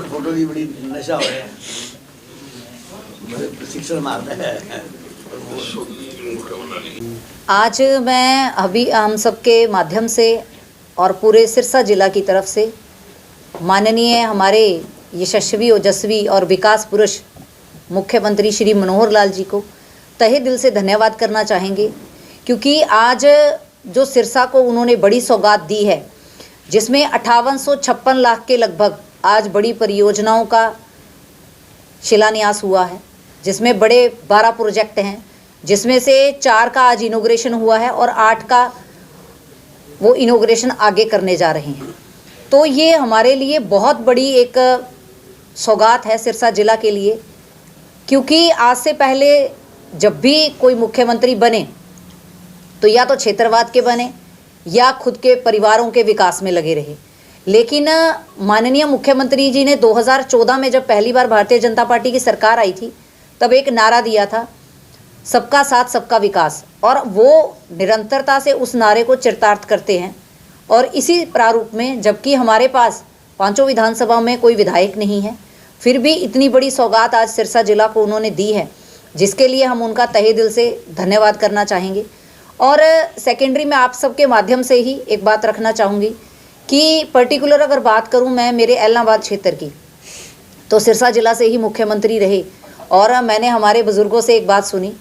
Photo की बड़ी नशा हो रहा है, प्रशिक्षण मारता है। आज मैं अभी हम सबके माध्यम से और पूरे सिरसा जिला की तरफ से माननीय हमारे यशस्वी ओजस्वी और विकास पुरुष मुख्यमंत्री श्री मनोहर लाल जी को तहे दिल से धन्यवाद करना चाहेंगे, क्योंकि आज जो सिरसा को उन्होंने बड़ी सौगात दी है, जिसमें 5856 लाख के लगभग आज बड़ी परियोजनाओं का शिलान्यास हुआ है, जिसमें बड़े 12 प्रोजेक्ट हैं, जिसमें से 4 का आज इनॉग्रेशन हुआ है और 8 का वो इनॉग्रेशन आगे करने जा रहे हैं। तो ये हमारे लिए बहुत बड़ी एक सौगात है सिरसा जिला के लिए, क्योंकि आज से पहले जब भी कोई मुख्यमंत्री बने तो या तो क्षेत्रवाद के बने या खुद के परिवारों के विकास में लगे रहे। लेकिन माननीय मुख्यमंत्री जी ने 2014 में जब पहली बार भारतीय जनता पार्टी की सरकार आई थी, तब एक नारा दिया था, सबका साथ सबका विकास, और वो निरंतरता से उस नारे को चरितार्थ करते हैं। और इसी प्रारूप में, जबकि हमारे पास 5 विधानसभा में कोई विधायक नहीं है, फिर भी इतनी बड़ी सौगात आज सिरसा जिला को उन्होंने दी है, जिसके लिए हम उनका तहे दिल से धन्यवाद करना चाहेंगे। और सेकेंडरी में आप सबके माध्यम से ही एक बात रखना चाहूँगी कि पर्टिकुलर अगर बात करूँ मैं मेरे एलनाबाद क्षेत्र की, तो सिरसा जिला से ही मुख्यमंत्री रहे। और मैंने हमारे बुज़ुर्गों से एक बात सुनी,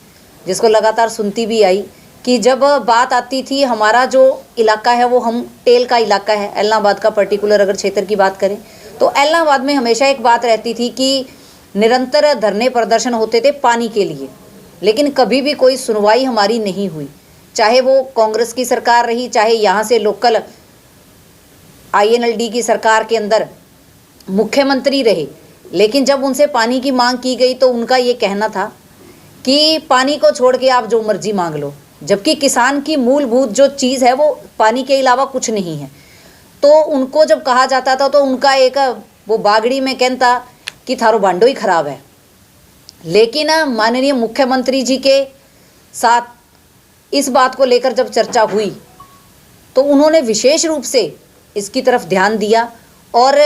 जिसको लगातार सुनती भी आई, कि जब बात आती थी, हमारा जो इलाका है वो हम टेल का इलाका है, एलनाबाद का पर्टिकुलर अगर क्षेत्र की बात करें, तो एलनाबाद में हमेशा एक बात रहती थी कि निरंतर धरने प्रदर्शन होते थे पानी के लिए, लेकिन कभी भी कोई सुनवाई हमारी नहीं हुई। चाहे वो कांग्रेस की सरकार रही, चाहे यहाँ से लोकल INLD की सरकार के अंदर मुख्यमंत्री रहे, लेकिन जब उनसे पानी की मांग की गई तो उनका ये कहना था कि पानी को छोड़ के आप जो मर्जी मांग लो, जबकि किसान की मूलभूत जो चीज़ है वो पानी के अलावा कुछ नहीं है। तो उनको जब कहा जाता था तो उनका एक वो बागड़ी में कहता कि थारो बांडो ही खराब है। लेकिन माननीय मुख्यमंत्री जी के साथ इस बात को लेकर जब चर्चा हुई तो उन्होंने विशेष रूप से इसकी तरफ ध्यान दिया, और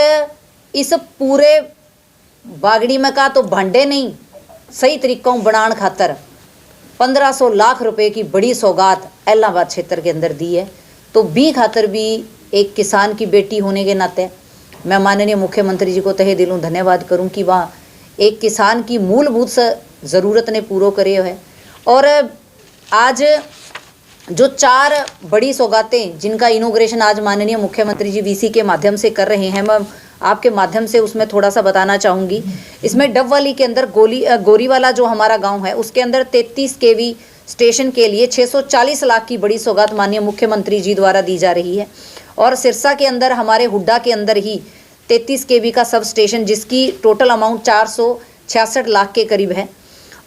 इस पूरे बागड़ी में का तो भांडे नहीं, सही तरीकों बनाने खातर 1500 लाख रुपए की बड़ी सौगात एलनाबाद क्षेत्र के अंदर दी है। तो बी खातर भी एक किसान की बेटी होने के नाते मैं माननीय मुख्यमंत्री जी को तहे दिलों धन्यवाद करूं कि वहाँ एक किसान की मूलभूत ज़रूरत ने पूरा करे है। और आज जो 4 बड़ी सौगातें जिनका इनॉग्रेशन आज माननीय मुख्यमंत्री जी VC के माध्यम से कर रहे हैं, मैं आपके माध्यम से उसमें थोड़ा सा बताना चाहूँगी। इसमें डबवाली के अंदर गोरीवाला जो हमारा गांव है, उसके अंदर 33 kV स्टेशन के लिए 640 लाख की बड़ी सौगात माननीय मुख्यमंत्री जी द्वारा दी जा रही है। और सिरसा के अंदर हमारे हुड्डा के अंदर ही 33 kV का सब स्टेशन, जिसकी टोटल अमाउंट 466 लाख के करीब है।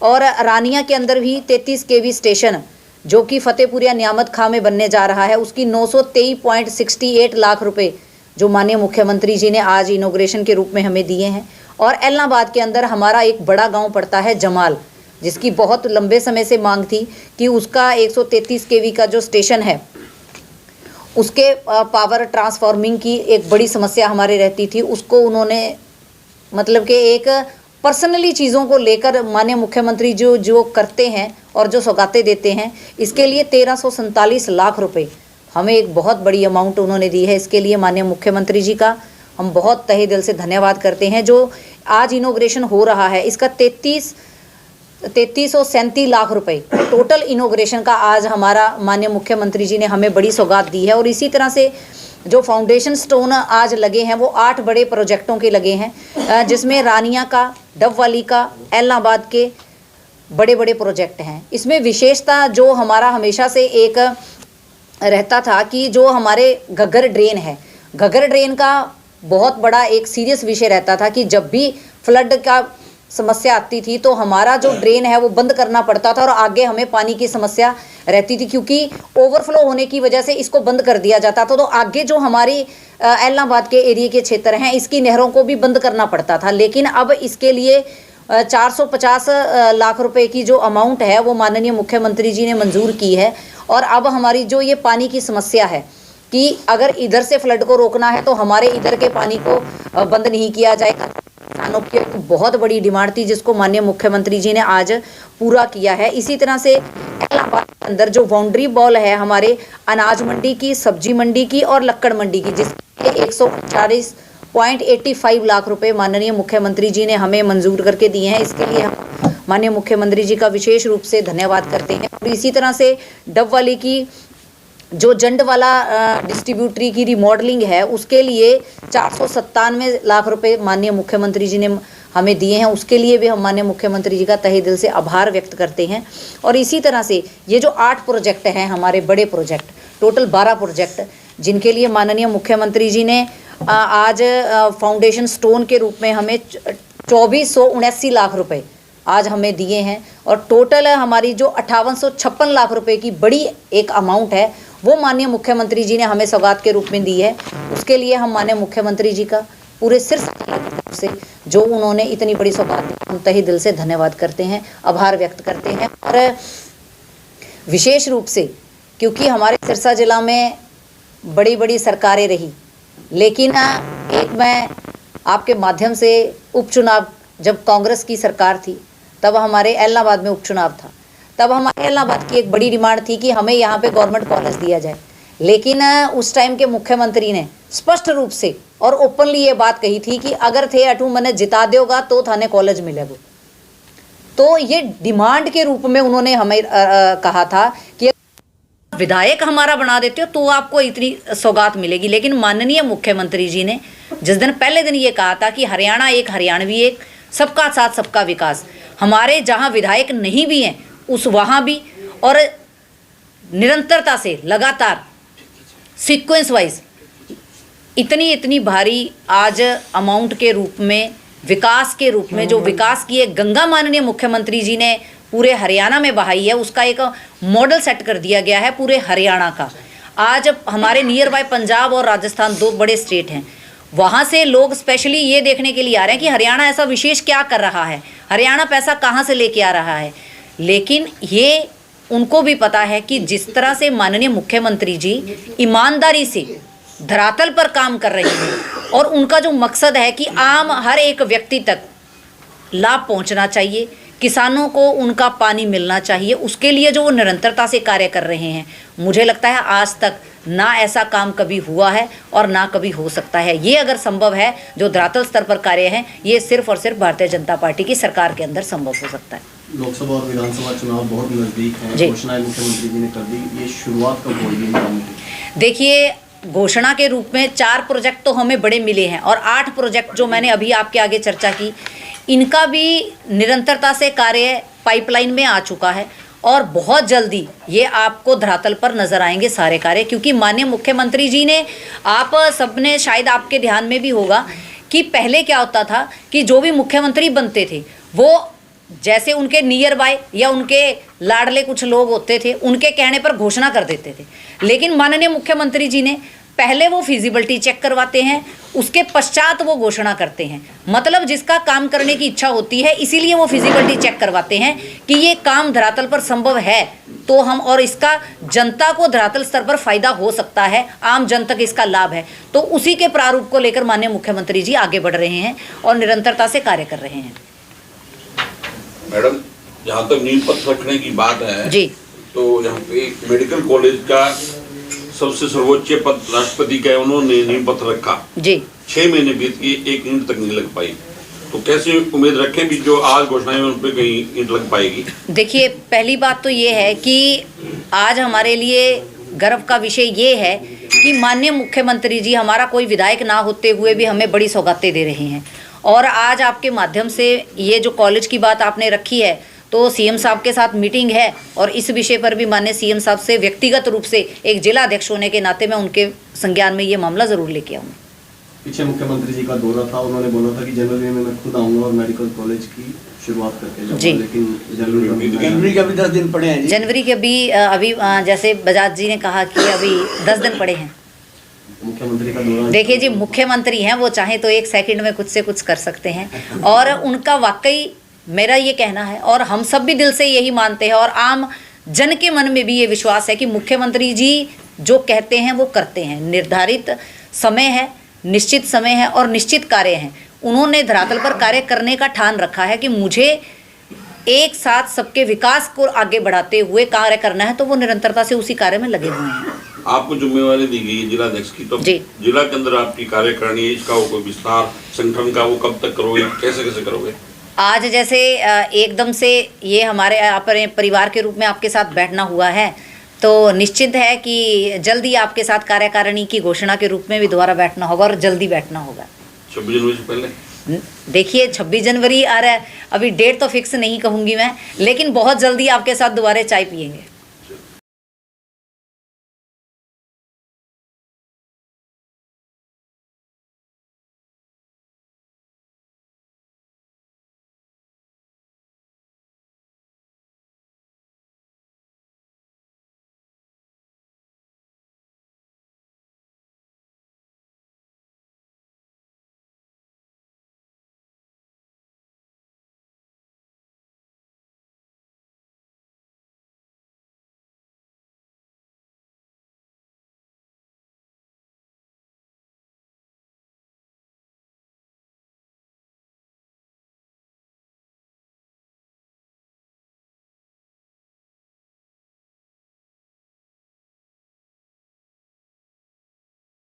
और रानिया के अंदर भी 33 kV स्टेशन, जो कि फतेहपुरिया नियामत खां में बनने जा रहा है, उसकी 923.68 लाख रुपए जो माननीय मुख्यमंत्री जी ने आज इनॉग्रेशन के रूप में हमें दिए हैं। और एलनाबाद के अंदर हमारा एक बड़ा गांव पड़ता है जमाल, जिसकी बहुत लंबे समय से मांग थी कि उसका 133 kV का जो स्टेशन है, उसके पावर ट्रांसफॉर्मिंग की एक बड़ी समस्या हमारे रहती थी। उसको उन्होंने मतलब कि एक पर्सनली चीज़ों को लेकर माननीय मुख्यमंत्री जो करते हैं और जो सौगातें देते हैं, इसके लिए 1347 लाख रुपए हमें एक बहुत बड़ी अमाउंट उन्होंने दी है। इसके लिए माननीय मुख्यमंत्री जी का हम बहुत तहे दिल से धन्यवाद करते हैं। जो आज इनॉग्रेशन हो रहा है, इसका 3337 लाख रुपए टोटल इनॉग्रेशन का आज हमारा माननीय मुख्यमंत्री जी ने हमें बड़ी सौगात दी है। और इसी तरह से जो फाउंडेशन स्टोन आज लगे हैं वो 8 बड़े प्रोजेक्टों के लगे हैं, जिसमें रानिया का, डबवाली का, एलनाबाद के बड़े बड़े प्रोजेक्ट हैं। इसमें विशेषता जो हमारा हमेशा से एक रहता था कि जो हमारे घग्गर ड्रेन है, घग्गर ड्रेन का बहुत बड़ा एक सीरियस विषय रहता था कि जब भी फ्लड का समस्या आती थी तो हमारा जो ड्रेन है वो बंद करना पड़ता था और आगे हमें पानी की समस्या रहती थी, क्योंकि ओवरफ्लो होने की वजह से इसको बंद कर दिया जाता था। तो आगे जो हमारी एलनाबाद के एरिया के क्षेत्र हैं, इसकी नहरों को भी बंद करना पड़ता था। लेकिन अब इसके लिए 450 लाख रुपए की जो अमाउंट है वो माननीय मुख्यमंत्री जी ने मंजूर की है। और अब हमारी जो ये पानी की समस्या है कि अगर इधर से फ्लड को रोकना है तो हमारे इधर के पानी को बंद नहीं किया जाएगा। किसानों की एक बहुत बड़ी डिमांड थी जिसको माननीय मुख्यमंत्री जी ने आज पूरा किया है। इसी तरह से इलाहाबाद के अंदर जो बाउंड्री वॉल है हमारे अनाज मंडी की, सब्जी मंडी की और लक्कड़ मंडी की, जिसके 140.85 लाख रुपए माननीय मुख्यमंत्री जी ने हमें मंजूर करके दिए हैं। इसके लिए हम माननीय मुख्यमंत्री जी का विशेष रूप से धन्यवाद करते हैं। और इसी तरह से डबवाली की जो जंड वाला डिस्ट्रीब्यूटरी की रिमॉडलिंग है उसके लिए 497 लाख रुपए माननीय मुख्यमंत्री जी ने हमें दिए हैं। उसके लिए भी हम माननीय मुख्यमंत्री जी का तहे दिल से आभार व्यक्त करते हैं। और इसी तरह से ये जो 8 प्रोजेक्ट हैं हमारे बड़े प्रोजेक्ट, टोटल 12 प्रोजेक्ट, जिनके लिए माननीय मुख्यमंत्री जी ने आज फाउंडेशन स्टोन के रूप में हमें 2479 लाख रुपए आज हमें दिए हैं। और टोटल हमारी जो 5856 लाख रुपए की बड़ी एक अमाउंट है वो माननीय मुख्यमंत्री जी ने हमें सौगात के रूप में दी है। उसके लिए हम माननीय मुख्यमंत्री जी का पूरे सिर से जो उन्होंने इतनी बड़ी सौगात दी, हम तहे दिल से धन्यवाद करते हैं, आभार व्यक्त करते हैं। और विशेष रूप से क्योंकि हमारे सिरसा जिला में बड़ी बड़ी सरकारें रही, लेकिन एक मैं आपके माध्यम से उपचुनाव, जब कांग्रेस की सरकार थी तब हमारे इलाहाबाद में उपचुनाव था, तब हमारे इलाहाबाद की एक बड़ी डिमांड थी कि हमें यहाँ पे गवर्नमेंट कॉलेज दिया जाए। लेकिन उस टाइम के मुख्यमंत्री ने स्पष्ट रूप से और ओपनली ये बात कही थी कि अगर थे अठू मने जिता देगा तो थाने कॉलेज मिलेगा। तो ये डिमांड के रूप में उन्होंने हमें कहा था कि विधायक हमारा बना देते हो तो आपको इतनी सौगात मिलेगी। लेकिन माननीय मुख्यमंत्री जी ने जिस दिन पहले दिन ये कहा था कि हरियाणा एक, हरियाणवी एक, सबका साथ सबका विकास, हमारे जहां विधायक नहीं भी हैं उस वहां भी, और निरंतरता से लगातार सीक्वेंस वाइज इतनी भारी आज अमाउंट के रूप में, विकास के रूप में जो विकास की एक गंगा माननीय मुख्यमंत्री जी ने पूरे हरियाणा में बहाई है, उसका एक मॉडल सेट कर दिया गया है पूरे हरियाणा का। आज हमारे नियर बाय पंजाब और राजस्थान 2 बड़े स्टेट हैं, वहाँ से लोग स्पेशली ये देखने के लिए आ रहे हैं कि हरियाणा ऐसा विशेष क्या कर रहा है, हरियाणा पैसा कहाँ से लेके आ रहा है। लेकिन ये उनको भी पता है कि जिस तरह से माननीय मुख्यमंत्री जी ईमानदारी से धरातल पर काम कर रहे हैं और उनका जो मकसद है कि आम हर एक व्यक्ति तक लाभ पहुंचना चाहिए, किसानों को उनका पानी मिलना चाहिए, उसके लिए जो वो निरंतरता से कार्य कर रहे हैं, मुझे लगता है आज तक ना ऐसा काम कभी हुआ है और ना कभी हो सकता है। ये अगर संभव है, जो धरातल स्तर पर कार्य है, ये सिर्फ और सिर्फ भारतीय जनता पार्टी की सरकार के अंदर संभव हो सकता है। लोकसभा और विधानसभा चुनाव बहुत नजदीक हैं, घोषणाएं मुख्यमंत्री जी ने कर दी, ये शुरुआत कब होगी? देखिए, घोषणा के रूप में 4 प्रोजेक्ट तो हमें बड़े मिले हैं और 8 प्रोजेक्ट जो मैंने अभी आपके आगे चर्चा की, इनका भी निरंतरता से कार्य पाइपलाइन में आ चुका है और बहुत जल्दी ये आपको धरातल पर नजर आएंगे सारे कार्य। क्योंकि माननीय मुख्यमंत्री जी ने, आप सबने शायद आपके ध्यान में भी होगा कि पहले क्या होता था कि जो भी मुख्यमंत्री बनते थे वो जैसे उनके नियर बाय या उनके लाडले कुछ लोग होते थे, उनके कहने पर घोषणा कर देते थे। लेकिन माननीय मुख्यमंत्री जी ने पहले वो फिजिबिलिटी चेक करवाते हैं, उसके पश्चात वो घोषणा करते हैं। मतलब जिसका काम करने की इच्छा होती है, इसीलिए वो फिजिबिलिटी चेक करवाते हैं कि ये काम धरातल पर संभव है तो हम, और इसका जनता को धरातल स्तर पर फायदा हो सकता है, आम जन तक इसका लाभ है, तो उसी के प्रारूप को लेकर माननीय मुख्यमंत्री जी आगे बढ़ रहे हैं और निरंतरता से कार्य कर रहे हैं। मैडम, जहाँ तक नींव पत्थर रखने की बात है जी, तो यहाँ पे मेडिकल कॉलेज का सबसे सर्वोच्च पद राष्ट्रपति का, उन्होंने नींव पत्थर रखा जी, 6 महीने बीत गए, 1 ईंट तक नहीं लग पाई। तो कैसे उम्मीद रखें भी जो आज घोषणाएं उन पर कहीं ईंट लग पाएगी? देखिए, पहली बात तो ये है कि आज हमारे लिए गर्व का विषय ये है कि माननीय मुख्यमंत्री जी हमारा कोई विधायक ना होते हुए भी हमें बड़ी सौगातें दे रहे हैं। और आज आपके माध्यम से ये जो कॉलेज की बात आपने रखी है, तो सीएम साहब के साथ मीटिंग है और इस विषय पर भी माननीय सीएम साहब से व्यक्तिगत रूप से एक जिला अध्यक्ष होने के नाते मैं उनके संज्ञान में ये मामला जरूर लेके आऊँगा। पीछे मुख्यमंत्री जी का दौरा था, उन्होंने बोला था कि जनवरी में मैं खुद आऊंगा और मेडिकल कॉलेज की शुरुआत करके जाऊंगा, लेकिन जनवरी के अभी 10 दिन पड़े हैं। जनवरी के अभी जैसे बजाज जी ने कहा कि अभी 10 दिन पड़े हैं। मुख्यमंत्री का दौरा, देखिए जी, मुख्यमंत्री हैं, वो चाहे तो 1 सेकंड में कुछ से कुछ कर सकते हैं और उनका वाकई मेरा ये कहना है और हम सब भी दिल से यही मानते हैं और आम जन के मन में भी ये विश्वास है कि मुख्यमंत्री जी जो कहते हैं वो करते हैं। निर्धारित समय है, निश्चित समय है और निश्चित कार्य हैं। उन्होंने धरातल पर कार्य करने का ठान रखा है कि मुझे एक साथ सबके विकास को आगे बढ़ाते हुए कार्य करना है, तो वो निरंतरता से उसी कार्य में लगे हुए हैं। आपको जिम्मेवारी दी गई है जिला अध्यक्ष की, तो जी। जिला के अंदर आपकी कार्यकारिणी, इसका वो कोई विस्तार संगठन का वो कब तक करोगे, कैसे कैसे करोगे? आज जैसे एकदम से ये हमारे अपने परिवार के रूप में आपके साथ बैठना हुआ है, तो निश्चित है कि जल्दी आपके साथ कार्यकारिणी की घोषणा के रूप में भी दोबारा बैठना होगा और जल्दी बैठना होगा। 26 जनवरी से पहले देखिए 26 जनवरी आ रहा है, अभी डेट तो फिक्स नहीं कहूँगी मैं, लेकिन बहुत जल्दी आपके साथ दोबारा चाय पियेंगे।